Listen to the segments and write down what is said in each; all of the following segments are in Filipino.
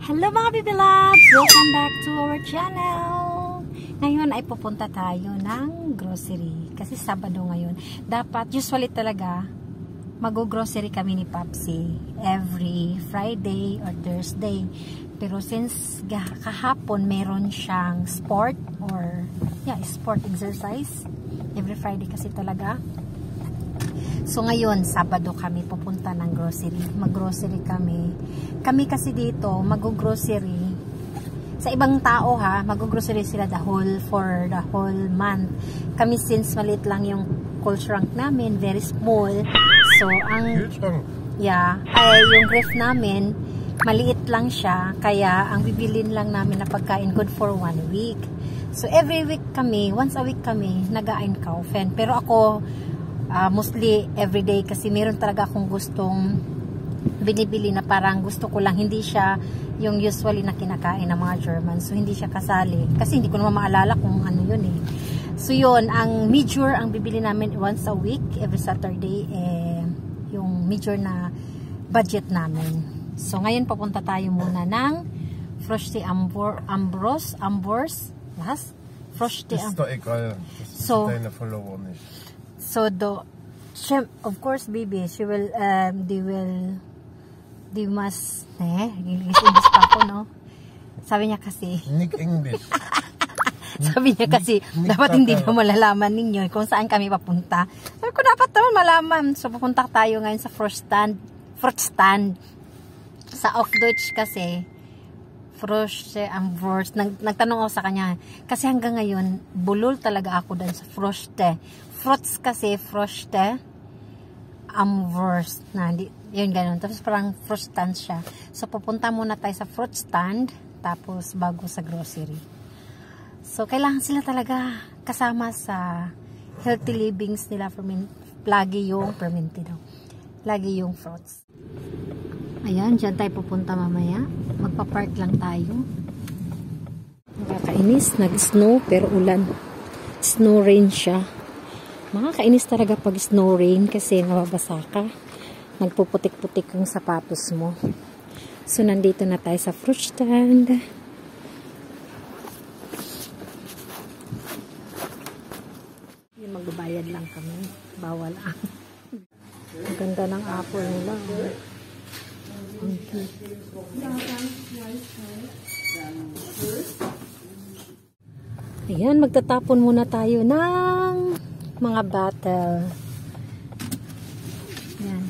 Hello mga baby loves! Welcome back to our channel! Ngayon ay pupunta tayo ng grocery. Kasi Sabado ngayon. Dapat, usually talaga, mag-grocery kami ni Papsi every Friday or Thursday. Pero since kahapon meron siyang sport or sport exercise. Every Friday kasi talaga. So ngayon, Sabado kami pupunta ng grocery. Mag-grocery kami. Kami kasi dito, mag-grocery. Sa ibang tao mag-grocery sila for the whole month. Kami since maliit lang yung cold trunk namin, very small. So yung ref namin, maliit lang siya. Kaya ang bibilin lang namin na pagkain good for 1 week. So every week kami, once a week kami, nag-einkaufen. Pero ako, mostly everyday kasi meron talaga akong gustong binibili na parang gusto ko lang, hindi siya yung usually na kinakain ng mga German, so hindi siya kasali kasi hindi ko naman maalala kung ano yun so yun, ang major ang bibili namin once a week, every Saturday, yung major na budget namin. So ngayon papunta tayo muna ng Froste Ambros Froste So, of course, baby, they must, English pa ako, no? Sabi niya kasi, Nick English. Sabi niya kasi, dapat hindi na malalaman ninyo kung saan kami papunta. Sabi ko, dapat naman malaman. So, papunta tayo ngayon sa fruit stand. Sa Off-Deutsch kasi, Froste Ambros. Nagtanong ako sa kanya, kasi hanggang ngayon, bulol talaga ako dun sa Froste. Fruits kasi, Froste Ambros. Yun ganun. Tapos parang fruit stand siya. So, pupunta muna tayo sa fruit stand, tapos bago sa grocery. So, kailangan sila talaga kasama sa healthy livings nila. Lagi yung fermented. Lagi yung fruits. Ayan, dyan tayo pupunta mamaya. Magpa-park lang tayo. Nakakainis. Nag-snow, pero ulan. Snow rain siya. Makakainis talaga pag snow rain kasi nababasa ka. Nagpuputik-putik yung sapatos mo. So, nandito na tayo sa fruit stand. Yung magbabayad lang kami. Bawal ang. Ang ganda ng apple nila. Okay. Ayan, magtatapon muna tayo ng mga bottle. Ayan.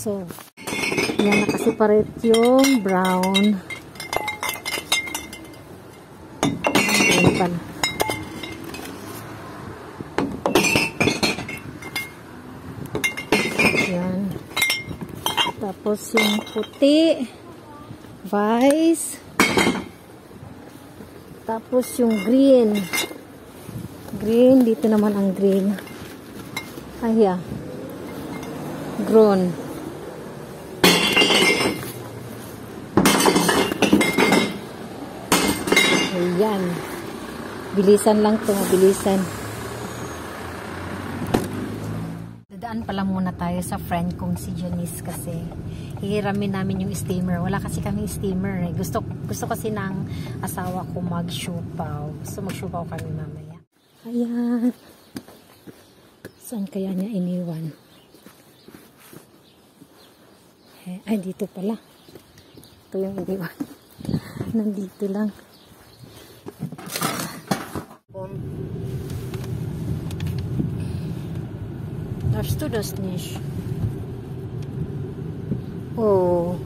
So, yan, nakasiparate yung brown. Ayan pala. Yan. Tapos yung puti, vice. Tapos yung green. Green, dito naman ang green. Ayan. Grown. Ayan. Bilisan lang ito. Bilisan. Dadaan pala muna tayo sa friend kong si Janice kasi hihiramin namin yung steamer. Wala kasi kami steamer. Gusto kasi ng asawa ko mag-siupaw. So mag-siupaw kami mamaya. Ayan. Saan kaya niya iniwan? Ay, dito pala. Ito yung iniwan. Nandito lang. Darfst du das nicht? Oh.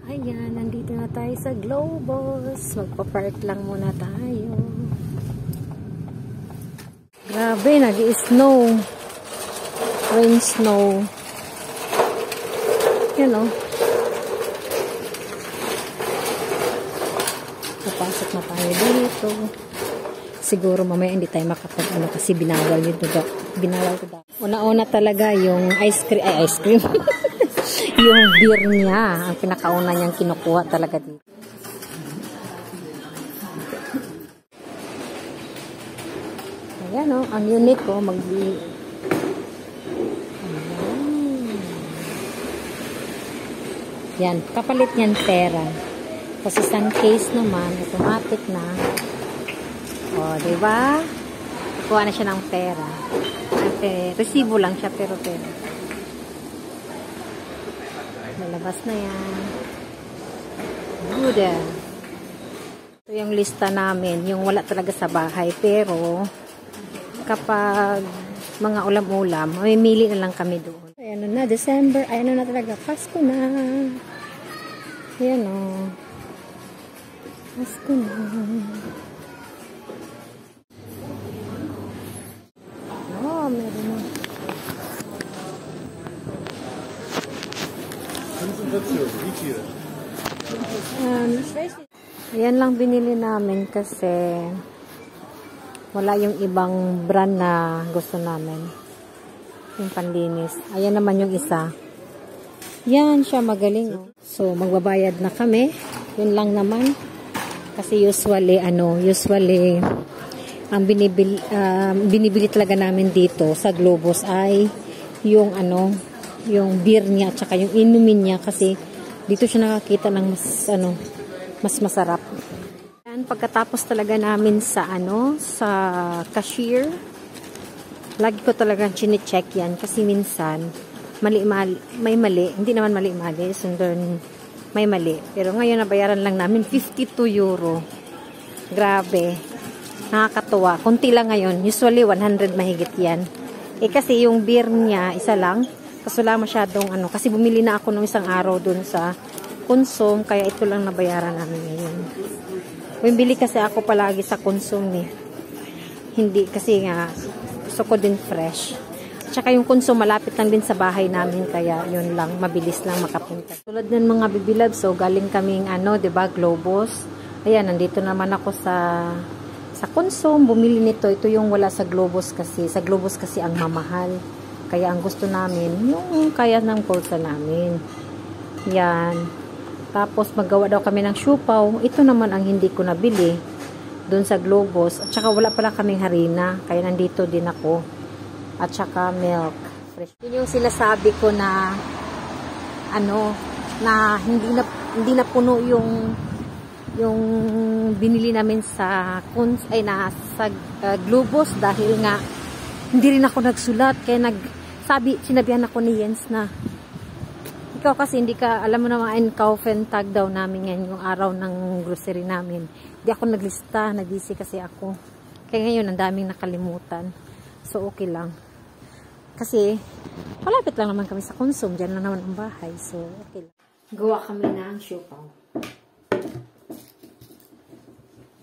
Ayan, nandito na tayo sa Globus. Magpa-park lang muna tayo. Grabe, nag-i-snow. Rain snow. Yan o. Papasok na tayo dito. Siguro mamaya hindi tayo makapag-ano kasi binawal yun. Binawal ko daw. Una-una talaga yung ice cream. Yung beer niya. Ang pinakauna niyang kinukuha talaga dito. Ayan o. Ang unique ko. Yan. Kapalit niyan pera. Kasi isang case naman, automatic na. O, diba? Kuha na siya ng pera. Kasi, resibo lang siya, pero pera. Malabas na yan. Good. Ito yung lista namin. Yung wala talaga sa bahay. Pero, kapag mga ulam-ulam, mamimili na lang kami doon. Ayan na, December. Ayan na talaga. Pasko na. Ayan o. Pasko na. Oh, meron na. Ayan lang binili namin kasi wala yung ibang brand na gusto namin. Yung panlinis. Ayan naman yung isa. Yan siya magaling. Oh. So, magbabayad na kami. Yun lang naman. Kasi usually ang binibili talaga namin dito sa Globos ay yung yung beer niya at saka yung inumin niya kasi dito siya nakakita ng mas masarap. And pagkatapos talaga namin sa cashier, lagi ko talaga chine-check yan kasi minsan may mali, hindi naman mali-mali, may mali. Pero ngayon nabayaran lang namin 52 euro. Grabe. Nakakatuwa. Kunti lang ngayon. Usually 100 mahigit yan. Kasi yung beer niya, isa lang. Kasi wala masyadong Kasi bumili na ako nung isang araw dun sa Consum. Kaya ito lang nabayaran namin ngayon. Bumili kasi ako palagi sa Consum eh. Hindi. Kasi nga, gusto ko din fresh. Tsaka yung Consum malapit lang din sa bahay namin. Kaya yun lang. Mabilis lang makapunta. Tulad ng mga bibilab. So, galing kaming diba, Globos. Ayan, nandito naman ako sa Consum, bumili nito. Ito yung wala sa Globos kasi. Sa Globos kasi ang mamahal. Kaya ang gusto namin, yung kaya ng pulsa namin. Yan. Tapos magawa daw kami ng siupaw. Ito naman ang hindi ko nabili doon sa Globos. At saka wala pala kaming harina. Kaya nandito din ako. At saka milk. Fresh. Yun yung sinasabi ko na na hindi na puno yung binili namin sa Globos dahil nga hindi rin ako nagsulat kaya sinabihan ako ni Jens na ikaw kasi hindi ka alam mo naman kaufen tag daw namin yan yung araw ng grocery namin. Hindi ako naglista, nag-busy kasi ako. Kaya ngayon ang daming nakalimutan. So okay lang. Kasi malapit lang naman kami sa Consum, diyan lang naman ang bahay. So okay lang. Gawa kami ng siupaw.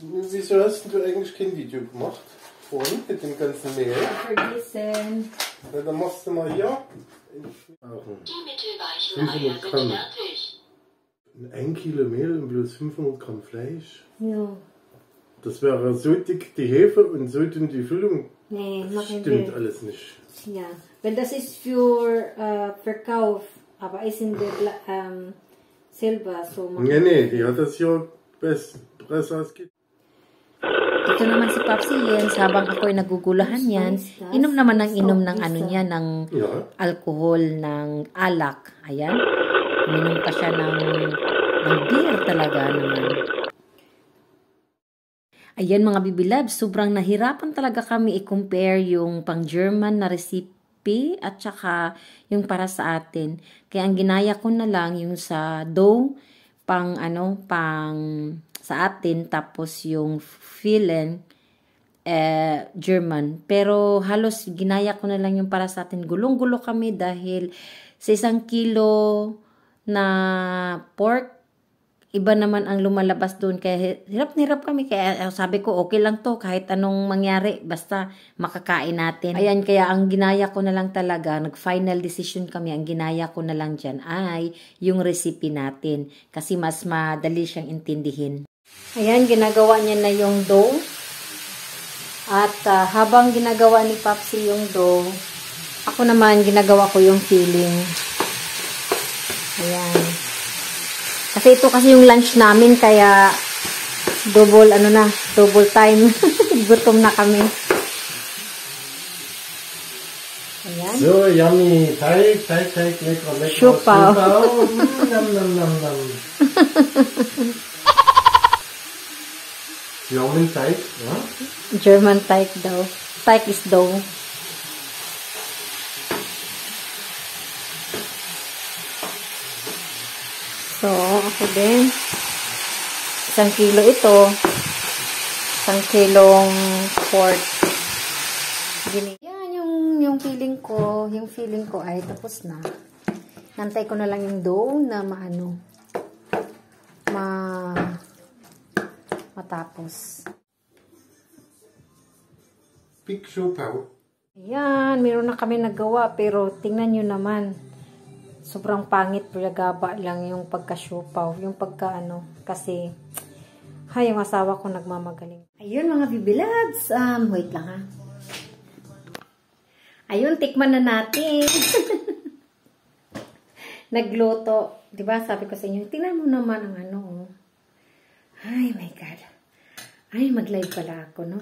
Wieso hast du eigentlich kein Video gemacht? Vorhin mit dem ganzen Mehl? Vergessen. Na, dann machst du mal hier. 500 Gramm. 1 Kilo Mehl und bloß 500 Gramm Fleisch. Ja. Das wäre so dick die Hefe und so dünn die Füllung. Nee, das stimmt alles nicht. Ja, wenn das ist für Verkauf, aber ist in der Silber so. Nee, die hat das hier besser ausgeht. Ito naman si Papsi Jens, habang ako ay nagugulahan yan, inom naman ng niya, ng alcohol, ng alak. Ayan. Minom pa siya ng beer talaga naman. Ayan mga bibilab, sobrang nahirapan talaga kami i-compare yung pang-German na recipe at saka yung para sa atin. Kaya ang ginaya ko na lang yung sa dough, pang sa atin, tapos yung Filen German. Pero halos ginaya ko na lang yung para sa atin. Gulong-gulo kami dahil sa 1 kilo na pork, iba naman ang lumalabas doon. Kaya hirap kami. Kaya sabi ko, okay lang to kahit anong mangyari. Basta makakain natin. Ayan, kaya ang ginaya ko na lang talaga, nag-final decision kami, ang ginaya ko na lang dyan ay yung recipe natin. Kasi mas madali siyang intindihin. Ayan, ginagawa niya na yung dough. At habang ginagawa ni Papsi yung dough, ako naman ginagawa ko yung filling. Ayan. Kasi ito kasi yung lunch namin, kaya double time. Gutom na kami. Ayan. So, yummy. Teig, lecker. Siopao. Nam. German Teig, ja? German Teig daw. Teig is dough. So, ako din. 1 kilo ito. 1 kilong pork. Yan yung feeling ko. Yung feeling ko ay tapos na. Nantay ko na lang yung dough na matapos. Big Siopao. Ayan, meron na kami nagawa, pero tingnan nyo naman. Sobrang pangit, gaba lang yung pagka-siopaw. Yung kasi yung asawa ko nagmamagaling. Ayun mga bibilabs, wait lang ha. Ayun, tikman na natin. Nagluto. Diba, sabi ko sa inyo, tingnan mo naman ang Ay, my God. Ay, mag-live pala ako, no?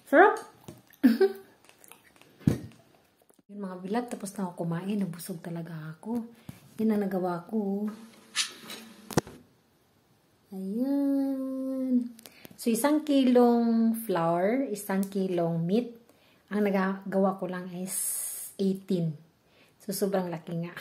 Sarap. Yung mga bilad, tapos na ako kumain. Nabusog talaga ako. Yan ang nagawa ko. Ayan. So, 1 kilong flour, 1 kilong meat. Ang nagagawa ko lang is 18. So, sobrang laki nga.